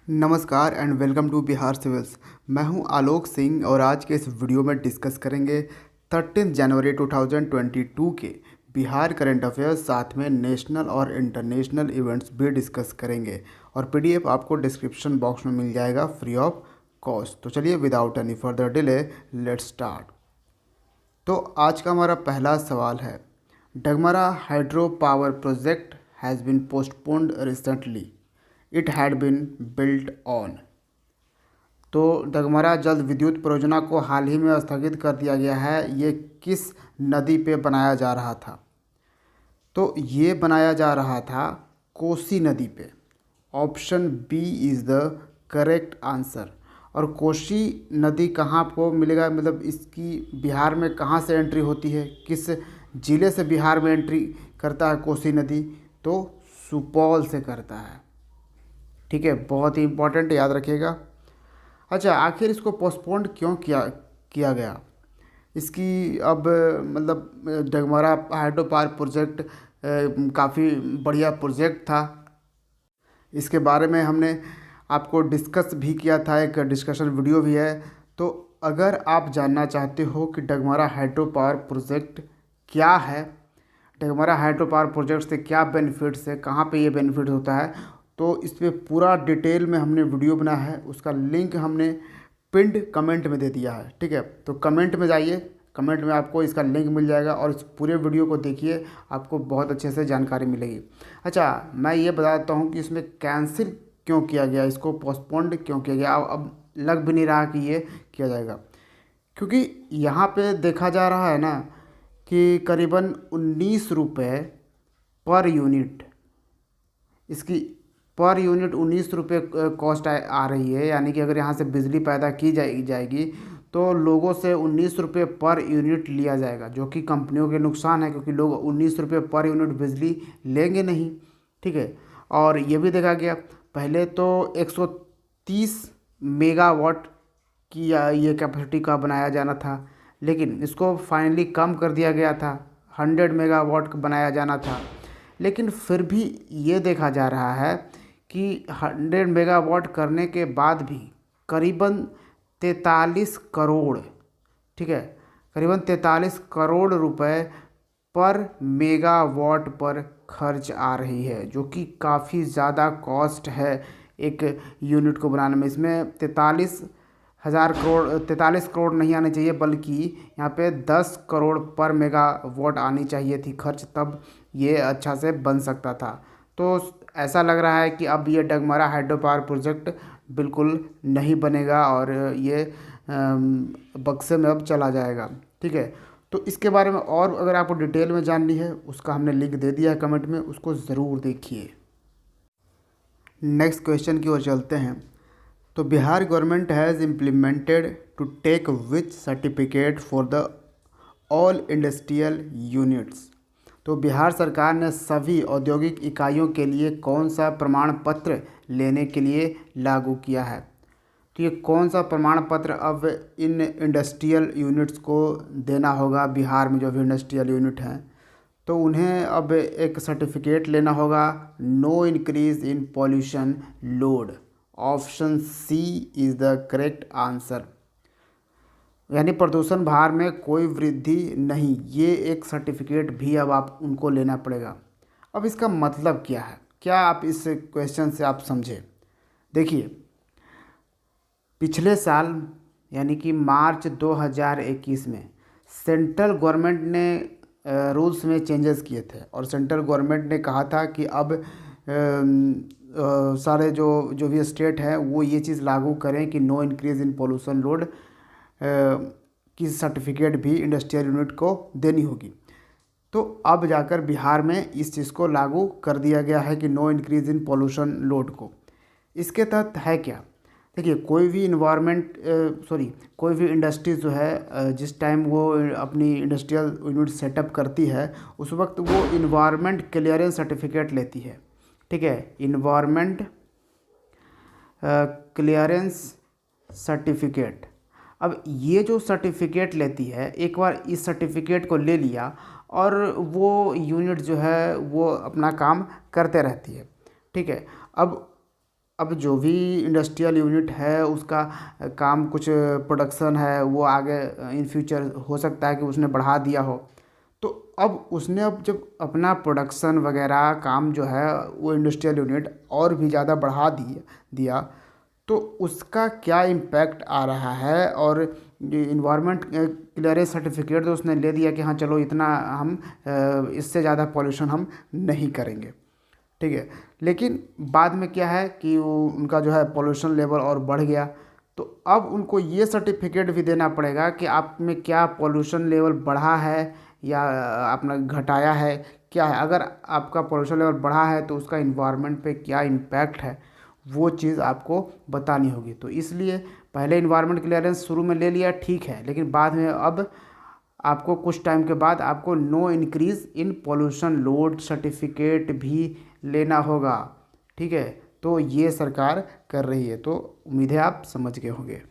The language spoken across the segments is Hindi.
नमस्कार and welcome to Bihar civils. मैं हूं आलोक सिंह और आज के इस वीडियो में डिस्कस करेंगे 13 जनवरी 2022 के बिहार करंट अफेयर्स, साथ में नेशनल और इंटरनेशनल इवेंट्स भी डिस्कस करेंगे और पीडीएफ आपको डिस्क्रिप्शन बॉक्स में मिल जाएगा फ्री ऑफ कॉस्ट। तो चलिए without any further delay let's start. तो आज का हमारा पहला सवाल है, Dagmara hydro power project has been postponed recently, it had been built on. तो डगमरा जल विद्युत परियोजना को हाल ही में स्थगित कर दिया गया है। ये किस नदी पे बनाया जा रहा था? तो ये बनाया जा रहा था कोसी नदी पे। Option B is the correct answer. और कोसी नदी कहाँ आपको मिलेगा, मतलब इसकी बिहार में कहाँ से एंट्री होती है, किस ज़िले से बिहार में एंट्री करता है कोसी नदी? तो सुपौल से करता है। ठीक है, बहुत ही इंपॉर्टेंट, याद रखिएगा। अच्छा, आखिर इसको पोस्टपोन्ड क्यों किया गया? इसकी अब मतलब डगमरा हाइड्रो पावर प्रोजेक्ट काफ़ी बढ़िया प्रोजेक्ट था। इसके बारे में हमने आपको डिस्कस भी किया था, एक डिस्कशन वीडियो भी है। तो अगर आप जानना चाहते हो कि डगमरा हाइड्रो पावर प्रोजेक्ट क्या है, डगमरा हाइड्रो पावर प्रोजेक्ट से क्या बेनिफिट्स है, कहाँ पे ये बेनिफिट होता है, तो इस पर पूरा डिटेल में हमने वीडियो बनाया है। उसका लिंक हमने पिंड कमेंट में दे दिया है। ठीक है, तो कमेंट में जाइए, कमेंट में आपको इसका लिंक मिल जाएगा और इस पूरे वीडियो को देखिए, आपको बहुत अच्छे से जानकारी मिलेगी। अच्छा, मैं ये बताता हूँ कि इसमें कैंसिल क्यों किया गया, इसको पोस्टपोन्ड क्यों किया गया। अब लग भी नहीं रहा कि ये किया जाएगा, क्योंकि यहाँ पे देखा जा रहा है ना कि करीबन 19 रुपये पर यूनिट, इसकी पर यूनिट 19 रुपये कॉस्ट आ रही है। यानी कि अगर यहाँ से बिजली पैदा की जाएगी तो लोगों से 19 रुपये पर यूनिट लिया जाएगा, जो कि कंपनियों के नुकसान है, क्योंकि लोग 19 रुपये पर यूनिट बिजली लेंगे नहीं। ठीक है, और ये भी देखा गया, पहले तो 130 मेगावाट की ये कैपेसिटी का बनाया जाना था, लेकिन इसको फाइनली कम कर दिया गया था, 100 मेगावाट का बनाया जाना था। लेकिन फिर भी ये देखा जा रहा है कि 100 मेगावाट करने के बाद भी करीबन 43 करोड़, ठीक है, करीबन 43 करोड़ रुपए पर मेगावाट पर खर्च आ रही है, जो कि काफ़ी ज़्यादा कॉस्ट है एक यूनिट को बनाने में। इसमें 43 करोड़ नहीं आने चाहिए, बल्कि यहाँ पे 10 करोड़ पर मेगावाट आनी चाहिए थी खर्च, तब ये अच्छा से बन सकता था। तो ऐसा लग रहा है कि अब ये डगमरा हाइड्रो पावर प्रोजेक्ट बिल्कुल नहीं बनेगा और ये बक्से में अब चला जाएगा। ठीक है, तो इसके बारे में और अगर आपको डिटेल में जाननी है, उसका हमने लिंक दे दिया है कमेंट में, उसको ज़रूर देखिए। नेक्स्ट क्वेश्चन की ओर चलते हैं। तो Bihar government has implemented to take which certificate for the all industrial units. तो बिहार सरकार ने सभी औद्योगिक इकाइयों के लिए कौन सा प्रमाण पत्र लेने के लिए लागू किया है? तो ये कौन सा प्रमाण पत्र अब इन इंडस्ट्रियल यूनिट्स को देना होगा? बिहार में जो भी इंडस्ट्रियल यूनिट हैं तो उन्हें अब एक सर्टिफिकेट लेना होगा, no increase in pollution load. Option C is the correct answer, यानी प्रदूषण भार में कोई वृद्धि नहीं, ये एक सर्टिफिकेट भी अब आप उनको लेना पड़ेगा। अब इसका मतलब क्या है, क्या आप इस क्वेश्चन से आप समझे? देखिए, पिछले साल यानी कि मार्च 2021 में सेंट्रल गवर्नमेंट ने रूल्स में चेंजेस किए थे और सेंट्रल गवर्नमेंट ने कहा था कि अब सारे जो भी स्टेट हैं वो ये चीज़ लागू करें कि no increase in pollution load की सर्टिफिकेट भी इंडस्ट्रियल यूनिट को देनी होगी। तो अब जाकर बिहार में इस चीज़ को लागू कर दिया गया है कि no increase in pollution load को। इसके तहत है क्या? देखिए, कोई भी कोई भी इंडस्ट्री जो है जिस टाइम वो अपनी इंडस्ट्रियल यूनिट सेटअप करती है, उस वक्त वो इन्वायरमेंट क्लियरेंस सर्टिफिकेट लेती है। ठीक है, इन्वायरमेंट क्लियरेंस सर्टिफिकेट। अब ये जो सर्टिफिकेट लेती है, एक बार इस सर्टिफिकेट को ले लिया और वो यूनिट जो है वो अपना काम करते रहती है। ठीक है, अब अब जो भी इंडस्ट्रियल यूनिट है उसका काम कुछ प्रोडक्शन है वो आगे इन फ्यूचर हो सकता है कि उसने बढ़ा दिया हो। तो अब उसने अब जब अपना प्रोडक्शन वगैरह काम जो है वो इंडस्ट्रियल यूनिट और भी ज़्यादा बढ़ा दिया, तो उसका क्या इम्पैक्ट आ रहा है। और ये इन्वायरमेंट क्लियरेंस सर्टिफिकेट तो उसने ले दिया कि हाँ चलो इतना हम इससे ज़्यादा पॉल्यूशन हम नहीं करेंगे, ठीक है। लेकिन बाद में क्या है कि वो उनका जो है पॉल्यूशन लेवल और बढ़ गया, तो अब उनको ये सर्टिफिकेट भी देना पड़ेगा कि आप में क्या पॉल्यूशन लेवल बढ़ा है या आपने घटाया है, क्या है। अगर आपका पॉल्यूशन लेवल बढ़ा है तो उसका इन्वायरमेंट पे क्या इम्पैक्ट है वो चीज़ आपको बतानी होगी। तो इसलिए पहले इन्वायरमेंट क्लियरेंस शुरू में ले लिया ठीक है, लेकिन बाद में अब आपको कुछ टाइम के बाद आपको no increase in pollution load certificate भी लेना होगा, ठीक है। तो ये सरकार कर रही है, तो उम्मीद है आप समझ गए होंगे।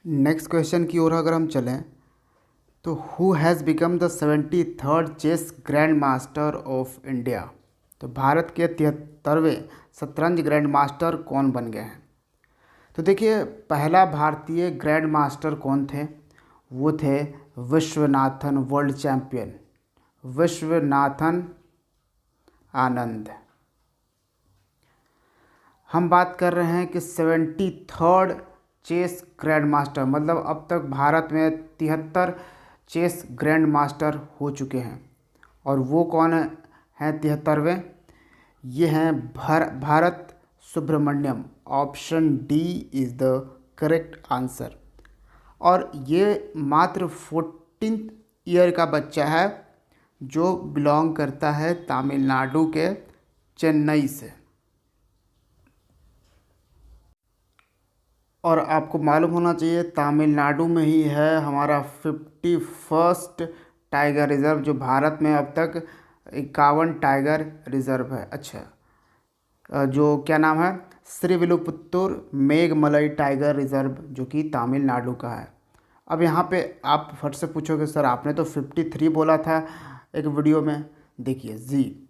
नेक्स्ट क्वेश्चन की ओर अगर हम चलें तो who has become the 73rd chess grandmaster of India. तो भारत के 73वें शतरंज ग्रैंड मास्टर कौन बन गए हैं। तो देखिए पहला भारतीय ग्रैंड मास्टर कौन थे, वो थे विश्वनाथन, वर्ल्ड चैम्पियन विश्वनाथन आनंद। हम बात कर रहे हैं कि 73rd चेस ग्रैंड मास्टर, मतलब अब तक भारत में 73 चेस ग्रैंड मास्टर हो चुके हैं। और वो कौन हैं 73वें, ये हैं Bharath Subramaniam. Option D is the correct answer. और ये मात्र 14th ईयर का बच्चा है जो बिलोंग करता है तमिलनाडु के चेन्नई से। और आपको मालूम होना चाहिए तमिलनाडु में ही है हमारा 51st टाइगर रिज़र्व, जो भारत में अब तक 51 टाइगर रिज़र्व है। अच्छा, जो क्या नाम है, श्रीविल्लिपुत्तूर मेघमलई टाइगर रिज़र्व, जो कि तमिलनाडु का है। अब यहाँ पे आप फट से पूछोगे सर आपने तो 53 बोला था एक वीडियो में। देखिए जी,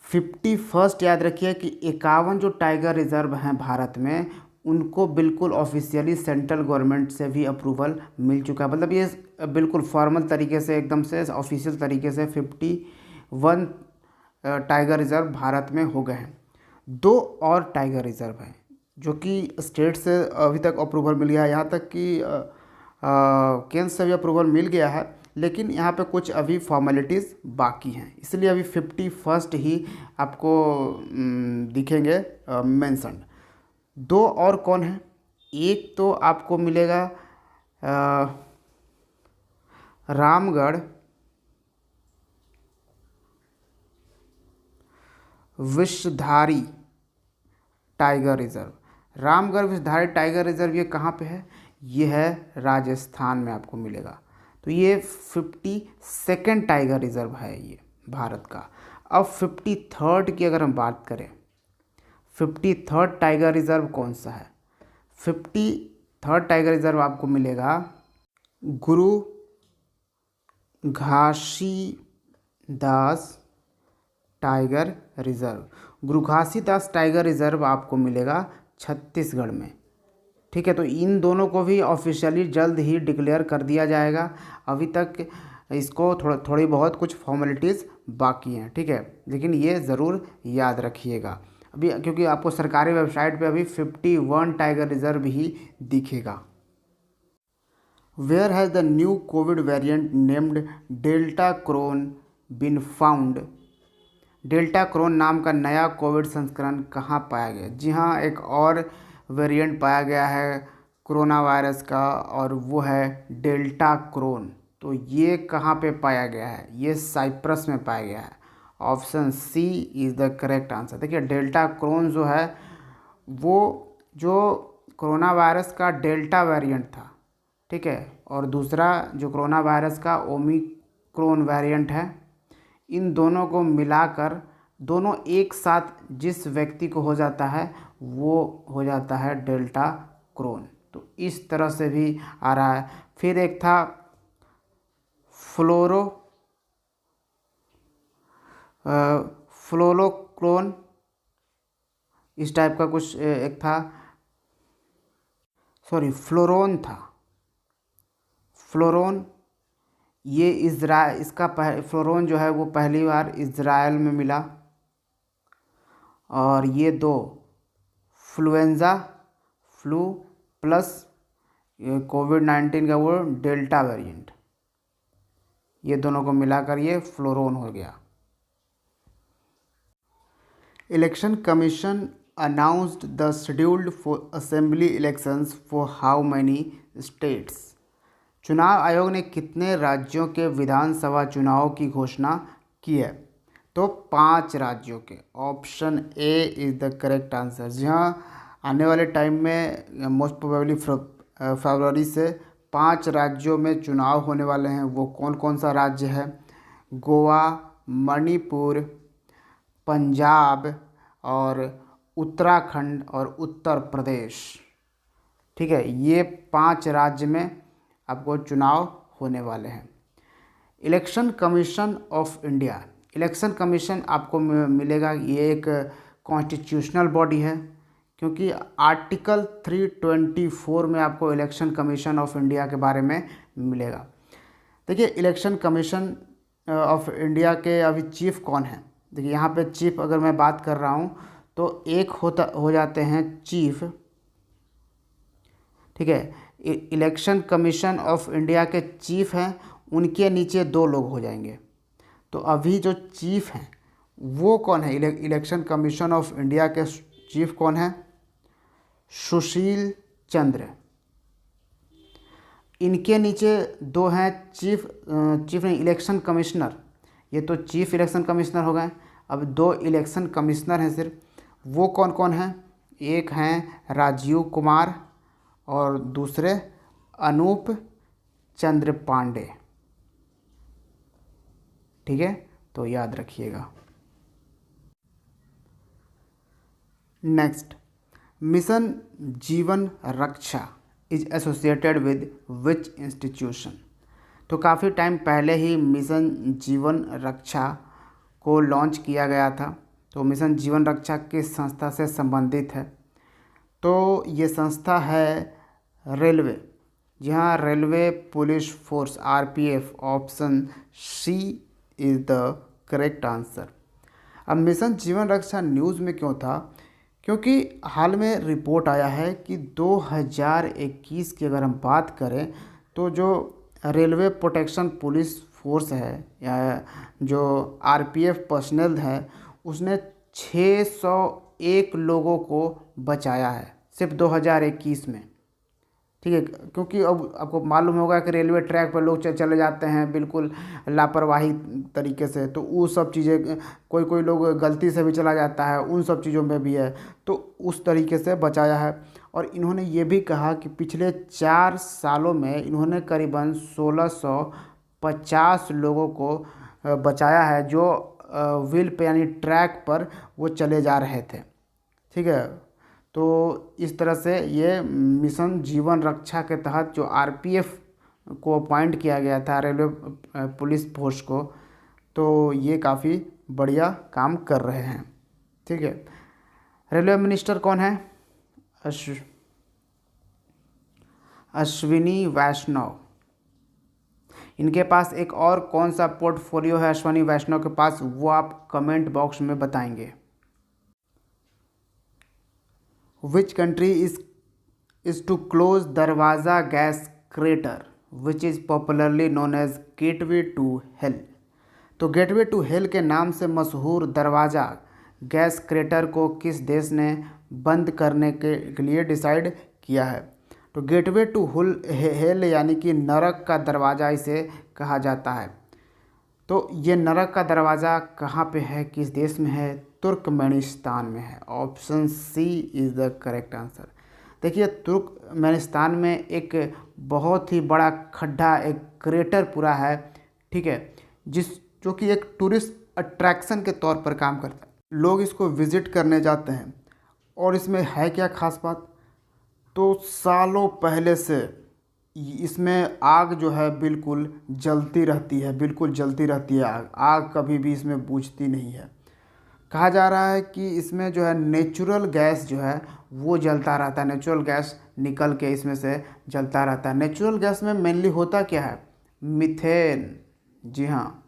51st याद रखिए कि 51 जो टाइगर रिज़र्व हैं भारत में, उनको बिल्कुल ऑफिशियली सेंट्रल गवर्नमेंट से भी अप्रूवल मिल चुका है। मतलब ये बिल्कुल फॉर्मल तरीके से, एकदम से ऑफिशियल तरीके से 51 टाइगर रिज़र्व भारत में हो गए हैं। 2 और टाइगर रिज़र्व हैं जो कि स्टेट से अभी तक अप्रूवल मिल गया है, यहाँ तक कि केंद्र से भी अप्रूवल मिल गया है, लेकिन यहाँ पे कुछ अभी फॉर्मेलिटीज़ बाकी हैं, इसलिए अभी 51st ही आपको दिखेंगे मेंशन। 2 और कौन है, एक तो आपको मिलेगा Ramgarh Vishdhari tiger reserve. Ramgarh Vishdhari tiger reserve ये कहाँ पे है, ये है राजस्थान में आपको मिलेगा। तो ये 52nd टाइगर रिज़र्व है ये भारत का। अब 53rd की अगर हम बात करें, 53rd टाइगर रिज़र्व कौन सा है, 53rd टाइगर रिज़र्व आपको मिलेगा गुरु घासीदास टाइगर रिज़र्व। गुरु घासीदास टाइगर रिज़र्व आपको मिलेगा छत्तीसगढ़ में, ठीक है। तो इन दोनों को भी ऑफिशियली जल्द ही डिक्लेयर कर दिया जाएगा। अभी तक इसको थोड़ी बहुत कुछ फॉर्मेलिटीज़ बाकी हैं, ठीक है, लेकिन ये ज़रूर याद रखिएगा अभी, क्योंकि आपको सरकारी वेबसाइट पे अभी 51 टाइगर रिज़र्व ही दिखेगा। Where has the new covid variant named Deltacron been found. Deltacron नाम का नया कोविड संस्करण कहाँ पाया गया। जी हाँ, एक और वेरिएंट पाया गया है कोरोना वायरस का, और वो है डेल्टा क्रोन। तो ये कहाँ पे पाया गया है, ये साइप्रस में पाया गया है। Option C is the correct answer. देखिए डेल्टा क्रोन जो है वो जो कोरोना वायरस का डेल्टा वेरिएंट था, ठीक है, और दूसरा जो कोरोना वायरस का ओमिक्रॉन वेरिएंट है, इन दोनों को मिलाकर दोनों एक साथ जिस व्यक्ति को हो जाता है वो हो जाता है डेल्टा क्रोन। तो इस तरह से भी आ रहा है। फिर एक था फ्लोरोक्लोन इस टाइप का कुछ एक था, सॉरी फ्लोरोन था, फ्लोरोन। ये फ्लोरोन जो है वो पहली बार इज़राइल में मिला। और ये दो फ्लुएंज़ा, फ्लू प्लस कोविड-19 का वो डेल्टा वेरिएंट, ये दोनों को मिलाकर ये फ्लोरोन हो गया। Election commission announced the scheduled for assembly elections for how many states. चुनाव आयोग ने कितने राज्यों के विधानसभा चुनाव की घोषणा की है? तो 5 राज्यों के। Option A is the correct answer. जी हाँ, आने वाले टाइम में मोस्ट प्रोबेबली फरवरी से 5 राज्यों में चुनाव होने वाले हैं। वो कौन कौन सा राज्य है? गोवा, मणिपुर, पंजाब और उत्तराखंड और उत्तर प्रदेश। ठीक है, ये 5 राज्य में आपको चुनाव होने वाले हैं। Election commission of India, election commission आपको मिलेगा, ये एक कॉन्स्टिट्यूशनल बॉडी है, क्योंकि आर्टिकल 324 में आपको इलेक्शन कमीशन ऑफ इंडिया के बारे में मिलेगा। देखिए, इलेक्शन कमीशन ऑफ इंडिया के अभी चीफ कौन है? देखिए यहाँ पे चीफ अगर मैं बात कर रहा हूँ तो एक हो जाते हैं चीफ। ठीक है, इलेक्शन कमीशन ऑफ इंडिया के चीफ हैं, उनके नीचे 2 लोग हो जाएंगे। तो अभी जो चीफ हैं वो कौन है? इलेक्शन कमीशन ऑफ इंडिया के चीफ कौन है? सुशील चंद्र। इनके नीचे 2 हैं चीफ नहीं, इलेक्शन कमिश्नर। ये तो चीफ इलेक्शन कमिश्नर हो गए। अब 2 इलेक्शन कमिश्नर हैं सिर्फ। वो कौन कौन हैं? एक हैं राजीव कुमार और दूसरे अनूप चंद्र पांडे। ठीक है, तो याद रखिएगा। Next, mission Jeevan Raksha is associated with which institution. तो काफ़ी टाइम पहले ही मिशन जीवन रक्षा को लॉन्च किया गया था। तो मिशन जीवन रक्षा किस संस्था से संबंधित है? तो ये संस्था है रेलवे। जी हाँ, railway police force, RPF। Option C is the correct answer. अब मिशन जीवन रक्षा न्यूज़ में क्यों था? क्योंकि हाल में रिपोर्ट आया है कि 2021 की अगर हम बात करें तो जो रेलवे प्रोटेक्शन पुलिस फोर्स है या जो RPF पर्सनल है, उसने 601 लोगों को बचाया है सिर्फ 2021 में। ठीक है, क्योंकि अब आपको मालूम होगा कि रेलवे ट्रैक पर लोग चले जाते हैं बिल्कुल लापरवाही तरीके से, तो वो सब चीज़ें, कोई लोग गलती से भी चला जाता है, उन सब चीज़ों में भी है, तो उस तरीके से बचाया है। और इन्होंने ये भी कहा कि पिछले 4 सालों में इन्होंने करीबन 1650 लोगों को बचाया है, जो व्हील पे यानी ट्रैक पर वो चले जा रहे थे। ठीक है, तो इस तरह से ये मिशन जीवन रक्षा के तहत जो RPF को अपॉइंट किया गया था रेलवे पुलिस फोर्स को, तो ये काफ़ी बढ़िया काम कर रहे हैं। ठीक है, रेलवे मिनिस्टर कौन है? अश्विनी वैष्णव। इनके पास एक और कौन सा पोर्टफोलियो है अश्विनी वैष्णव के पास, वो आप कमेंट बॉक्स में बताएंगे। Which country is to close Darwaza gas crater, which is popularly known as Gateway to Hell? तो गेटवे टू हेल के नाम से मशहूर दरवाज़ा गैस क्रेटर को किस देश ने बंद करने के लिए डिसाइड किया है? तो गेटवे टू हेल यानी कि नरक का दरवाज़ा इसे कहा जाता है। तो ये नरक का दरवाज़ा कहाँ पे है, किस देश में है? तुर्कमेनिस्तान में है। Option C is the correct answer. देखिए, तुर्कमेनिस्तान में एक बहुत ही बड़ा खड्डा, एक क्रेटर पूरा है। ठीक है, जो कि एक टूरिस्ट अट्रैक्शन के तौर पर काम करता है। लोग इसको विज़िट करने जाते हैं। और इसमें है क्या खास बात? तो सालों पहले से इसमें आग जो है बिल्कुल जलती रहती है, बिल्कुल जलती रहती है। आग कभी भी इसमें बुझती नहीं है। कहा जा रहा है कि इसमें जो है नेचुरल गैस जो है वो जलता रहता है, नेचुरल गैस निकल के इसमें से जलता रहता है। नेचुरल गैस में मेनली होता क्या है? मीथेन। जी हाँ,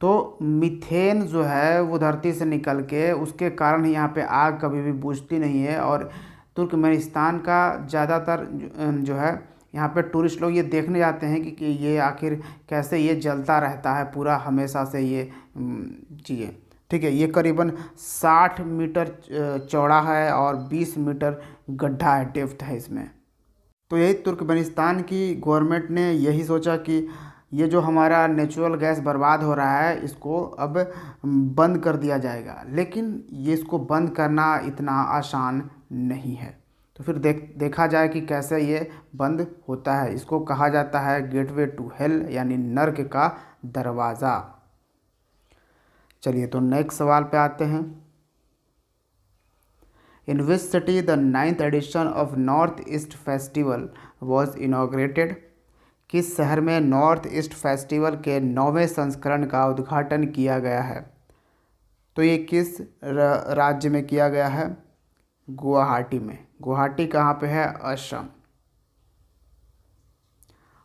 तो मीथेन जो है वो धरती से निकल के, उसके कारण ही यहाँ पे आग कभी भी बुझती नहीं है। और तुर्कमेनिस्तान का ज़्यादातर जो है यहाँ पे टूरिस्ट लोग ये देखने जाते हैं कि ये आखिर कैसे ये जलता रहता है पूरा हमेशा से ये चीज़ें। ठीक है, ये करीबन 60 मीटर चौड़ा है और 20 मीटर गड्ढा है, डेप्थ है इसमें। तो यही तुर्कमेनिस्तान की गवर्नमेंट ने यही सोचा कि ये जो हमारा नेचुरल गैस बर्बाद हो रहा है इसको अब बंद कर दिया जाएगा, लेकिन ये इसको बंद करना इतना आसान नहीं है। तो फिर देखा जाए कि कैसे ये बंद होता है। इसको कहा जाता है गेटवे टू हेल, यानी नर्क का दरवाज़ा। चलिए तो नेक्स्ट सवाल पे आते हैं। In which city the 9th edition of North East festival was inaugurated? किस शहर में नॉर्थ ईस्ट फेस्टिवल के 9वें संस्करण का उद्घाटन किया गया है? तो ये किस राज्य में किया गया है? गुवाहाटी में। गुवाहाटी कहाँ पे है? Assam.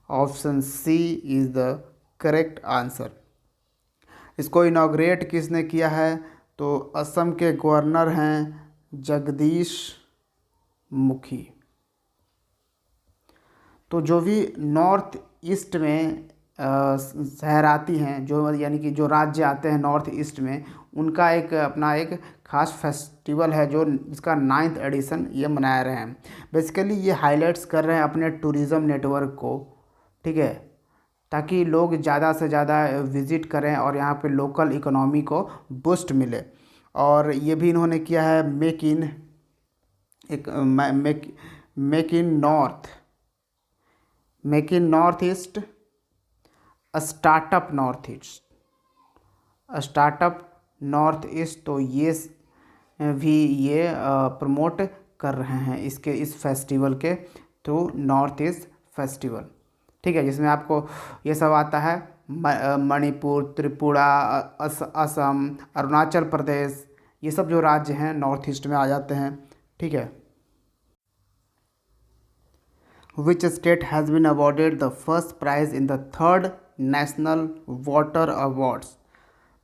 Option C is the correct answer. इसको इनॉग्रेट किसने किया है? तो असम के गवर्नर हैं जगदीश मुखी। तो जो भी नॉर्थ ईस्ट में शहर आती हैं, जो यानी कि जो राज्य आते हैं नॉर्थ ईस्ट में, उनका एक अपना एक खास फेस्टिवल है जो इसका 9th एडिशन ये मना रहे हैं। बेसिकली ये हाईलाइट्स कर रहे हैं अपने टूरिज़्म नेटवर्क को, ठीक है, ताकि लोग ज़्यादा से ज़्यादा विज़िट करें और यहाँ पे लोकल इकोनॉमी को बूस्ट मिले। और ये भी इन्होंने किया है make in north east startup north east. तो ये भी ये प्रमोट कर रहे हैं इस फेस्टिवल के थ्रू, नॉर्थ ईस्ट फेस्टिवल। ठीक है, जिसमें आपको ये सब आता है मणिपुर, त्रिपुरा, असम, अरुणाचल प्रदेश, ये सब जो राज्य हैं नॉर्थ ईस्ट में आ जाते हैं। ठीक है। Which state has been awarded the first prize in the 3rd National Water Awards?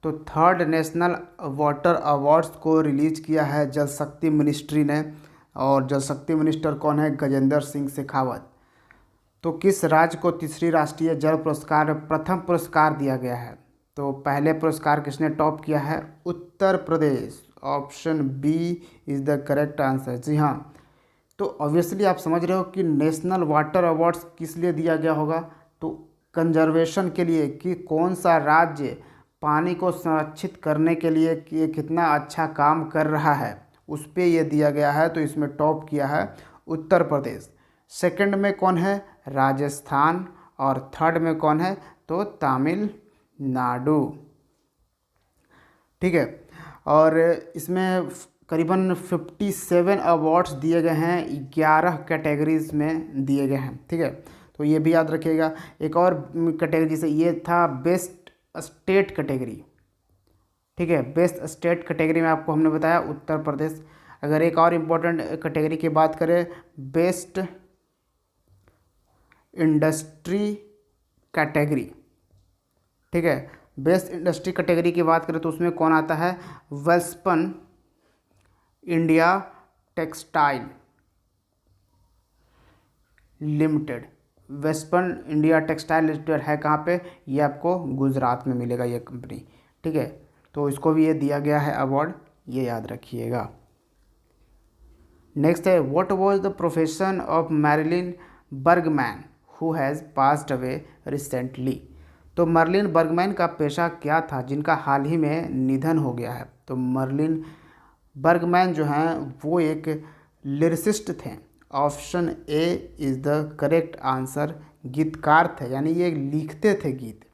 तो 3rd नेशनल वाटर अवार्ड्स को रिलीज किया है जल शक्ति मिनिस्ट्री ने। और जल शक्ति मिनिस्टर कौन है? गजेंद्र सिंह शेखावत। तो किस राज्य को तीसरी राष्ट्रीय जल पुरस्कार प्रथम पुरस्कार दिया गया है? तो पहले पुरस्कार किसने टॉप किया है? Uttar Pradesh. Option B is the correct answer. जी हाँ, तो ऑब्वियसली आप समझ रहे हो कि नेशनल वाटर अवार्ड्स किस लिए दिया गया होगा? तो कंजर्वेशन के लिए, कि कौन सा राज्य पानी को संरक्षित करने के लिए कि कितना अच्छा काम कर रहा है, उस पे ये दिया गया है। तो इसमें टॉप किया है उत्तर प्रदेश। सेकंड में कौन है? राजस्थान। और थर्ड में कौन है? तो तमिलनाडु। ठीक है, और इसमें करीबन 57 अवार्ड्स दिए गए हैं, 11 कैटेगरीज में दिए गए हैं। ठीक है, तो ये भी याद रखिएगा। एक और कैटेगरी से ये था बेस्ट स्टेट कैटेगरी। ठीक है, बेस्ट स्टेट कैटेगरी में आपको हमने बताया उत्तर प्रदेश। अगर एक और इम्पोर्टेंट कैटेगरी की बात करें, बेस्ट इंडस्ट्री कैटेगरी। ठीक है, बेस्ट इंडस्ट्री कैटेगरी की बात करें तो उसमें कौन आता है? Welspun India textile limited. Western India textile limited है कहाँ पे? ये आपको गुजरात में मिलेगा ये कंपनी। ठीक है, तो इसको भी ये दिया गया है अवार्ड, ये याद रखिएगा। नेक्स्ट है, what was the profession of Marilyn Burgman who has passed away recently? तो मर्लिन बर्गमैन का पेशा क्या था जिनका हाल ही में निधन हो गया है? तो मर्लिन बर्गमैन जो हैं वो एक लिरिसिस्ट थे। Option A is the correct answer. गीतकार थे, यानी ये लिखते थे गीत।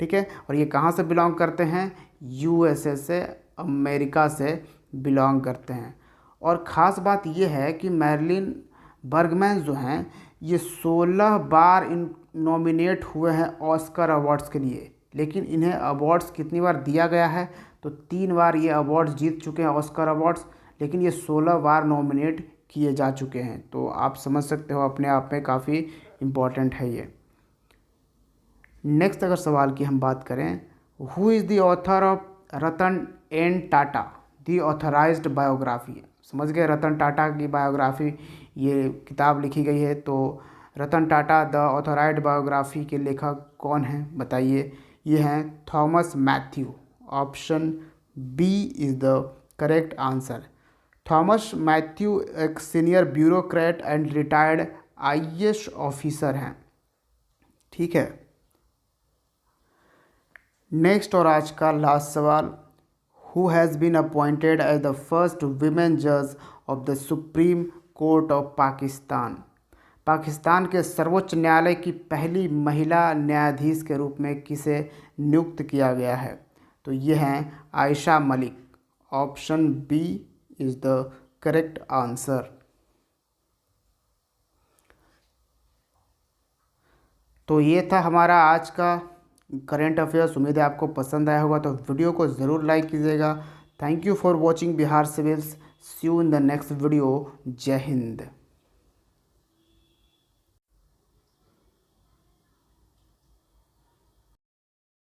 ठीक है, और ये कहाँ से बिलोंग करते हैं? यूएसए से, अमेरिका से बिलोंग करते हैं। और ख़ास बात ये है कि मैरिलिन बर्गमैन जो हैं ये 16 बार नॉमिनेट हुए हैं ऑस्कर अवार्ड्स के लिए, लेकिन इन्हें अवार्ड्स कितनी बार दिया गया है? तो 3 बार ये अवार्ड्स जीत चुके हैं, ऑस्कर अवार्ड्स, लेकिन ये 16 बार नॉमिनेट किए जा चुके हैं। तो आप समझ सकते हो अपने आप में काफ़ी इम्पॉर्टेंट है ये। नेक्स्ट अगर सवाल की हम बात करें, who is the author of Ratan N Tata the authorised biography. समझ गए, रतन टाटा की बायोग्राफी ये किताब लिखी गई है। तो Ratan Tata the authorised biography के लेखक कौन हैं बताइए। ये हैं Thomas Mathew. Option B is the correct answer. Thomas Mathew एक senior bureaucrat and retired IAS officer हैं। ठीक है। नेक्स्ट और आज का लास्ट सवाल, who has been appointed as the first women जज of the Supreme Court of Pakistan. Pakistan के सर्वोच्च न्यायालय की पहली महिला न्यायाधीश के रूप में किसे नियुक्त किया गया है। तो ये हैं Ayesha Malik. Option B is the correct answer. तो ये था हमारा आज का करेंट अफेयर्स। उम्मीद है आपको पसंद आया होगा, तो वीडियो को ज़रूर लाइक कीजिएगा। Thank you for watching Bihar civils. See you in the next video. जय हिंद।